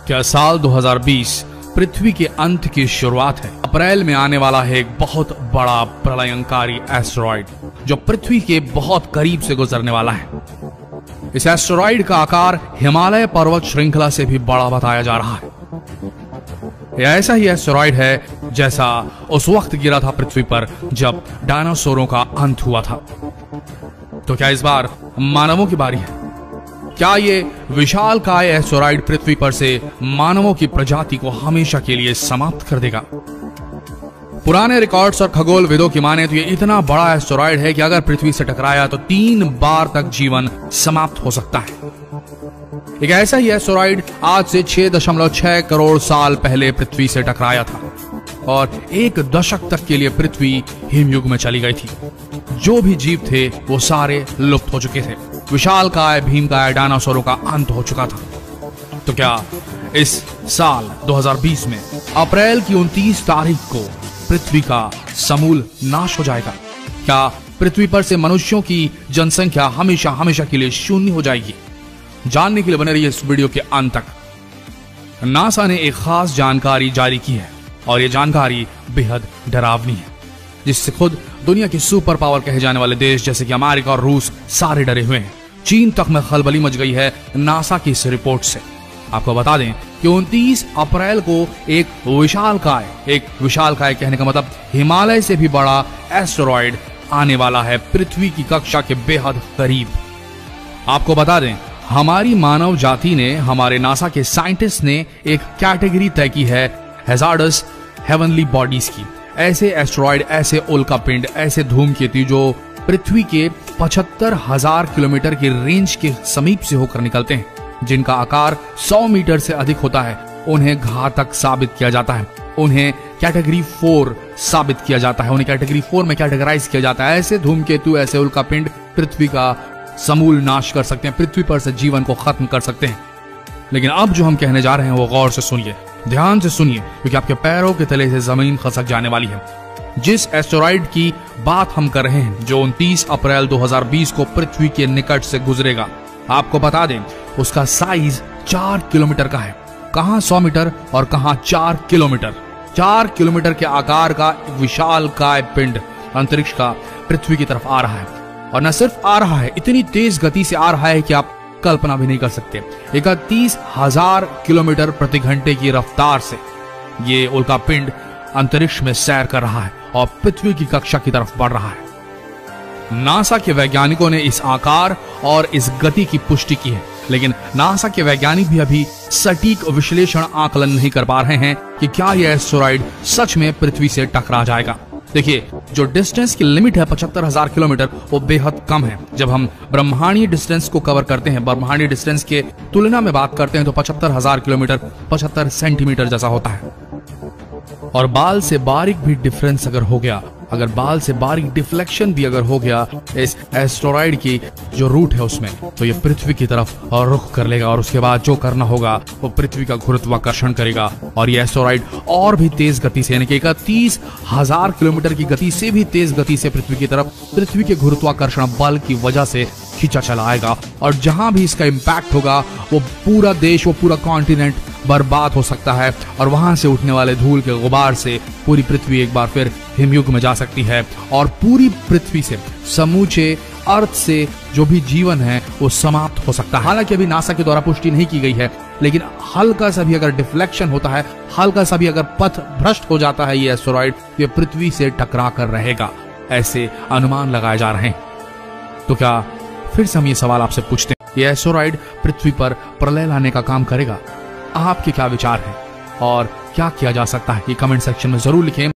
क्या साल 2020 पृथ्वी के अंत की शुरुआत है? अप्रैल में आने वाला है एक बहुत बड़ा प्रलयंकारी एस्टेरॉइड जो पृथ्वी के बहुत करीब से गुजरने वाला है। इस एस्टेरॉइड का आकार हिमालय पर्वत श्रृंखला से भी बड़ा बताया जा रहा है। यह ऐसा ही एस्टेरॉइड है जैसा उस वक्त गिरा था पृथ्वी पर जब डायनासोरों का अंत हुआ था। तो क्या इस बार मानवों की बारी है? क्या ये विशालकाय एस्टेरॉइड पृथ्वी पर से मानवों की प्रजाति को हमेशा के लिए समाप्त कर देगा? पुराने रिकॉर्ड्स और खगोलविदों की माने तो ये इतना बड़ा एस्टेरॉइड है कि अगर पृथ्वी से टकराया तो 3 बार तक जीवन समाप्त हो सकता है। एक ऐसा ही एस्टेरॉइड आज से 6.6 करोड़ साल पहले पृथ्वी से टकराया था और 1 दशक तक के लिए पृथ्वी हिमयुग में चली गई थी। जो भी जीव थे वो सारे लुप्त हो चुके थे। विशालकाय भीमकाय डायनासोरों का अंत हो चुका था। तो क्या इस साल 2020 में अप्रैल की 29 तारीख को पृथ्वी का समूल नाश हो जाएगा? क्या पृथ्वी पर से मनुष्यों की जनसंख्या हमेशा हमेशा के लिए शून्य हो जाएगी? जानने के लिए बने रहिए इस वीडियो के अंत तक। नासा ने एक खास जानकारी जारी की है और यह जानकारी बेहद डरावनी है, जिससे खुद दुनिया के सुपर पावर कहे जाने वाले देश जैसे कि अमेरिका और रूस सारे डरे हुए हैं। चीन तक में खलबली मच गई है नासा की इस रिपोर्ट से। आपको बता दें कि 29 अप्रैल को एक विशालकाय कहने का मतलब हिमालय से भी बड़ा एस्टेरॉइड आने वाला है पृथ्वी की कक्षा के बेहद करीब। आपको बता दें हमारी मानव जाति ने, हमारे नासा के साइंटिस्ट ने एक कैटेगरी तय की है हैजार्डस हेवनली बॉडीज की। ऐसे एस्टेरॉइड, ऐसे उल्कापिंड, ऐसे धूमकेतु जो पृथ्वी के 75,000 किलोमीटर की रेंज के समीप से होकर निकलते हैं, जिनका आकार 100 मीटर से अधिक होता है, उन्हें घातक साबित किया जाता है। उन्हें कैटेगरी 4 साबित किया जाता है, उन्हें कैटेगरी 4 में कैटेगराइज किया जाता है। ऐसे धूमकेतु, ऐसे उल्कापिंड पृथ्वी का समूल नाश कर सकते हैं, पृथ्वी पर से जीवन को खत्म कर सकते हैं। लेकिन अब जो हम कहने जा रहे हैं वो गौर से सुनिए, ध्यान से सुनिए, क्योंकि आपके पैरों के तले से जमीन खसक जाने वाली है। जिस एस्टेरॉइड की बात हम कर रहे हैं जो 29 अप्रैल 2020 को पृथ्वी के निकट से गुजरेगा, आपको बता दें उसका साइज 4 किलोमीटर का है। कहां 100 मीटर और कहां 4 किलोमीटर। 4 किलोमीटर के आकार का विशालकाय पिंड अंतरिक्ष का पृथ्वी की तरफ आ रहा है। और न सिर्फ आ रहा है, इतनी तेज गति से आ रहा है कि आप कल्पना भी नहीं कर सकते। 31,000 किलोमीटर प्रति घंटे की रफ्तार से ये उल्कापिंड अंतरिक्ष में सैर कर रहा है और पृथ्वी की कक्षा की तरफ बढ़ रहा है। नासा के वैज्ञानिकों ने इस आकार और इस गति की पुष्टि की है, लेकिन नासा के वैज्ञानिक भी अभी सटीक विश्लेषण आकलन नहीं कर पा रहे हैं कि क्या यह एस्टेरॉइड सच में पृथ्वी से टकरा जाएगा। देखिए, जो डिस्टेंस की लिमिट है 75,000 किलोमीटर, वो बेहद कम है। जब हम ब्रह्मांडीय डिस्टेंस को कवर करते हैं, ब्रह्मांडीय डिस्टेंस के तुलना में बात करते हैं, तो 75,000 किलोमीटर 75 सेंटीमीटर जैसा होता है। और बाल से बारीक भी डिफरेंस अगर हो गया, अगर बाल से बारीक डिफ्लेक्शन भी अगर हो गया इस एस्टेरॉइड की जो रूट है उसमें, तो ये पृथ्वी की तरफ और रुख कर लेगा और उसके बाद जो करना होगा वो पृथ्वी का गुरुत्वाकर्षण करेगा और ये एस्टेरॉइड और भी तेज गति से, यानी कि 31,000 किलोमीटर की गति से भी तेज गति से पृथ्वी की तरफ, पृथ्वी के गुरुत्वाकर्षण बल की वजह से खींचा चला आएगा। और जहां भी इसका इम्पैक्ट होगा वो पूरा देश, वो पूरा कॉन्टिनेंट बर्बाद हो सकता है और वहां से उठने वाले धूल के गुबार से पूरी पृथ्वी एक बार फिर हिमयुग में जा सकती है और पूरी पृथ्वी से, समूचे अर्थ से जो भी जीवन है वो समाप्त हो सकता है। हालांकि अभी नासा के द्वारा पुष्टि नहीं की गई है, लेकिन हल्का सा भी अगर डिफ्लेक्शन होता है, हल्का सा भी अगर पथ भ्रष्ट हो जाता है ये एस्टेरॉइड, ये पृथ्वी से टकरा कर रहेगा, ऐसे अनुमान लगाए जा रहे हैं। तो क्या फिर से हम ये सवाल आपसे पूछते हैं, ये एस्टेरॉइड पृथ्वी पर प्रलय लाने का काम करेगा? आपके क्या विचार हैं और क्या किया जा सकता है, ये कमेंट सेक्शन में जरूर लिखें।